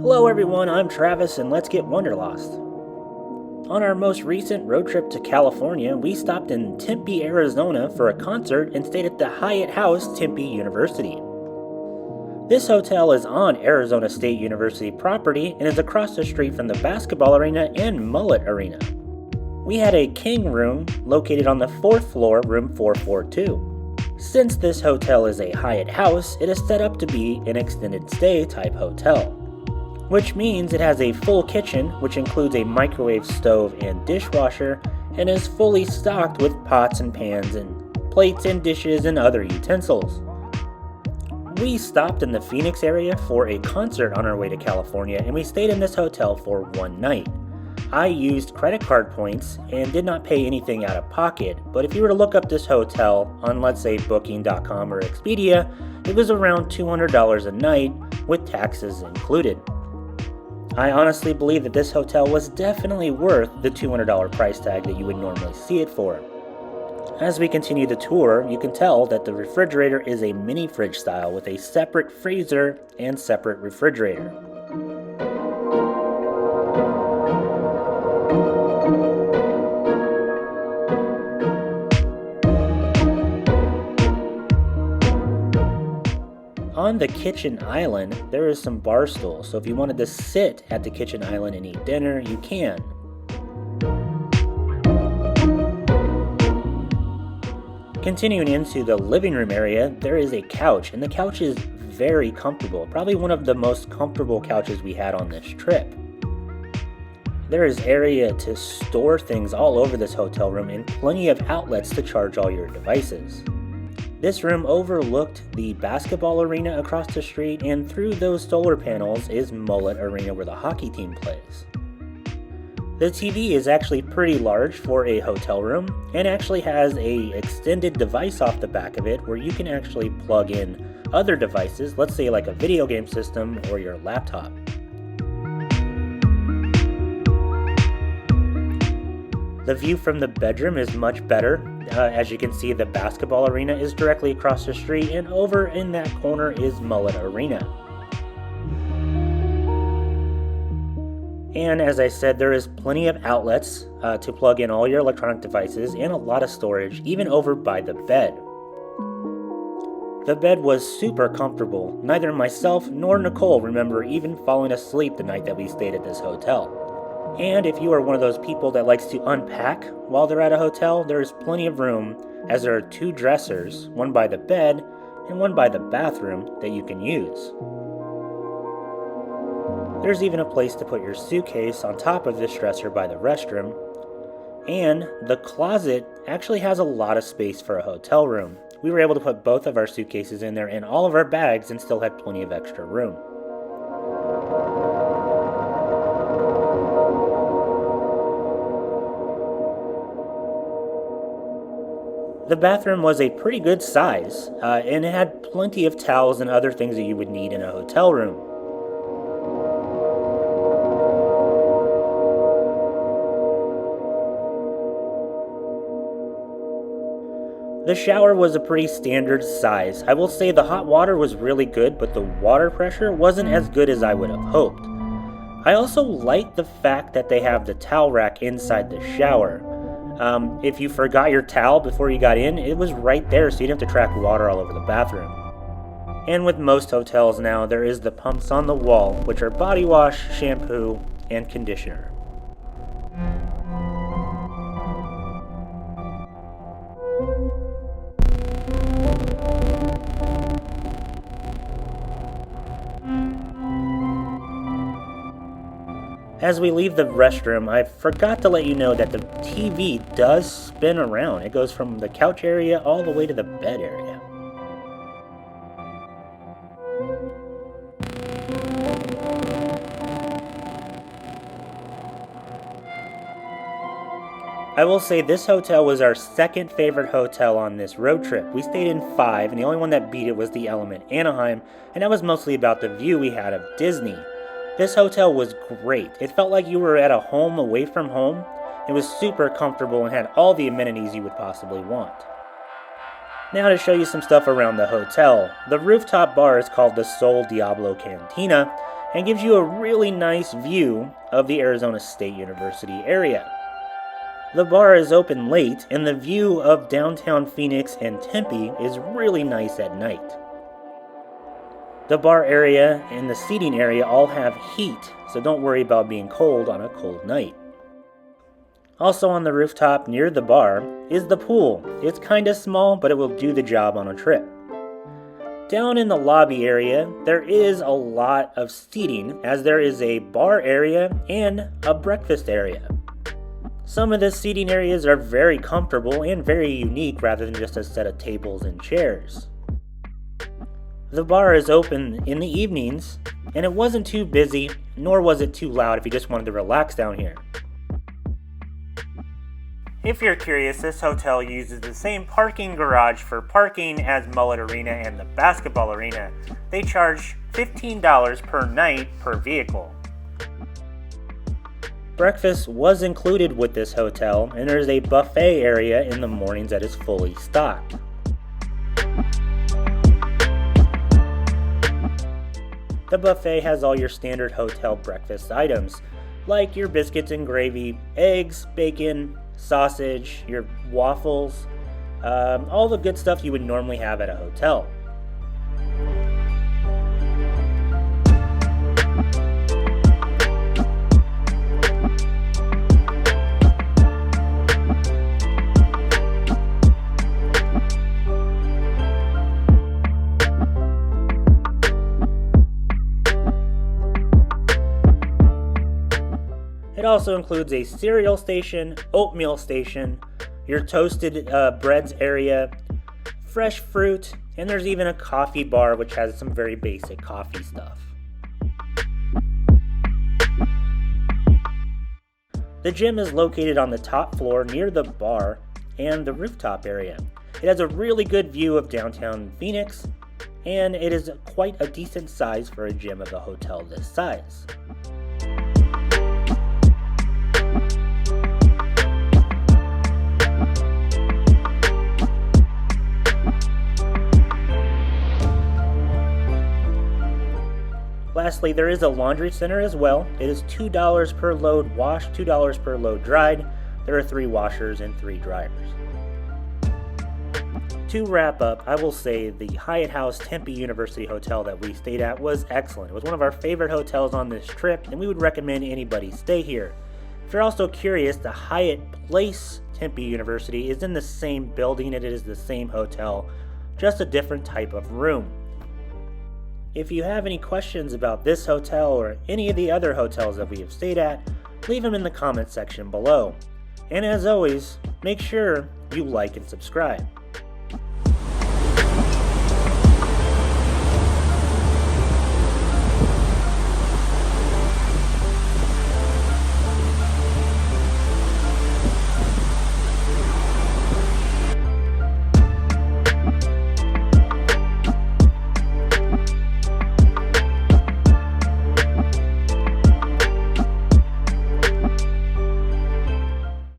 Hello everyone, I'm Travis and let's get Wanderlost. On our most recent road trip to California, we stopped in Tempe, Arizona for a concert and stayed at the Hyatt House, Tempe University. This hotel is on Arizona State University property and is across the street from the basketball arena and Mullett Arena. We had a king room located on the 4th floor, room 442. Since this hotel is a Hyatt House, it is set up to be an extended stay type hotel, which means it has a full kitchen, which includes a microwave stove and dishwasher, and is fully stocked with pots and pans and plates and dishes and other utensils. We stopped in the Phoenix area for a concert on our way to California, and we stayed in this hotel for one night. I used credit card points and did not pay anything out of pocket, but if you were to look up this hotel on, let's say, Booking.com or Expedia, it was around $200 a night with taxes included. I honestly believe that this hotel was definitely worth the $200 price tag that you would normally see it for. As we continue the tour, you can tell that the refrigerator is a mini fridge style with a separate freezer and separate refrigerator. On the kitchen island, there is some bar stools, so if you wanted to sit at the kitchen island and eat dinner, you can. Continuing into the living room area, there is a couch, and the couch is very comfortable, probably one of the most comfortable couches we had on this trip. There is area to store things all over this hotel room and plenty of outlets to charge all your devices. This room overlooked the basketball arena across the street, and through those solar panels is Mullett Arena where the hockey team plays. The TV is actually pretty large for a hotel room and actually has a extended device off the back of it where you can actually plug in other devices, let's say like a video game system or your laptop. The view from the bedroom is much better. As you can see, the basketball arena is directly across the street, and over in that corner is Mullett Arena. And as I said, there is plenty of outlets to plug in all your electronic devices and a lot of storage, even over by the bed. The bed was super comfortable. Neither myself nor Nicole remember even falling asleep the night that we stayed at this hotel. And if you are one of those people that likes to unpack while they're at a hotel, there is plenty of room, as there are two dressers, one by the bed and one by the bathroom, that you can use. There's even a place to put your suitcase on top of this dresser by the restroom, and the closet actually has a lot of space for a hotel room. We were able to put both of our suitcases in there and all of our bags and still had plenty of extra room. The bathroom was a pretty good size, and it had plenty of towels and other things that you would need in a hotel room. The shower was a pretty standard size. I will say the hot water was really good, but the water pressure wasn't as good as I would have hoped. I also like the fact that they have the towel rack inside the shower. If you forgot your towel before you got in, it was right there, so you didn't have to track water all over the bathroom. And with most hotels now, there is the pumps on the wall, which are body wash, shampoo, and conditioner. As we leave the restroom, I forgot to let you know that the TV does spin around. It goes from the couch area all the way to the bed area. I will say this hotel was our second favorite hotel on this road trip. We stayed in 5, and the only one that beat it was the Element Anaheim, and that was mostly about the view we had of Disney. This hotel was great. It felt like you were at a home away from home. It was super comfortable and had all the amenities you would possibly want. Now to show you some stuff around the hotel. The rooftop bar is called the Sol Diablo Cantina, and gives you a really nice view of the Arizona State University area. The bar is open late, and the view of downtown Phoenix and Tempe is really nice at night. The bar area and the seating area all have heat, so don't worry about being cold on a cold night. Also on the rooftop near the bar is the pool. It's kinda small, but it will do the job on a trip. Down in the lobby area, there is a lot of seating, as there is a bar area and a breakfast area. Some of the seating areas are very comfortable and very unique rather than just a set of tables and chairs. The bar is open in the evenings, and it wasn't too busy, nor was it too loud if you just wanted to relax down here. If you're curious, this hotel uses the same parking garage for parking as Mullett Arena and the basketball arena. They charge $15 per night per vehicle. Breakfast was included with this hotel, and there's a buffet area in the mornings that is fully stocked. The buffet has all your standard hotel breakfast items, like your biscuits and gravy, eggs, bacon, sausage, your waffles, all the good stuff you would normally have at a hotel. It also includes a cereal station, oatmeal station, your toasted breads area, fresh fruit, and there's even a coffee bar which has some very basic coffee stuff. The gym is located on the top floor near the bar and the rooftop area. It has a really good view of downtown Phoenix, and it is quite a decent size for a gym of a hotel this size. Lastly, there is a laundry center as well. It is $2 per load washed, $2 per load dried. There are 3 washers and 3 dryers. To wrap up, I will say the Hyatt House Tempe University Hotel that we stayed at was excellent. It was one of our favorite hotels on this trip, and we would recommend anybody stay here. If you're also curious, the Hyatt Place Tempe University is in the same building. It is the same hotel, just a different type of room. If you have any questions about this hotel or any of the other hotels that we have stayed at, leave them in the comment section below. And as always, make sure you like and subscribe.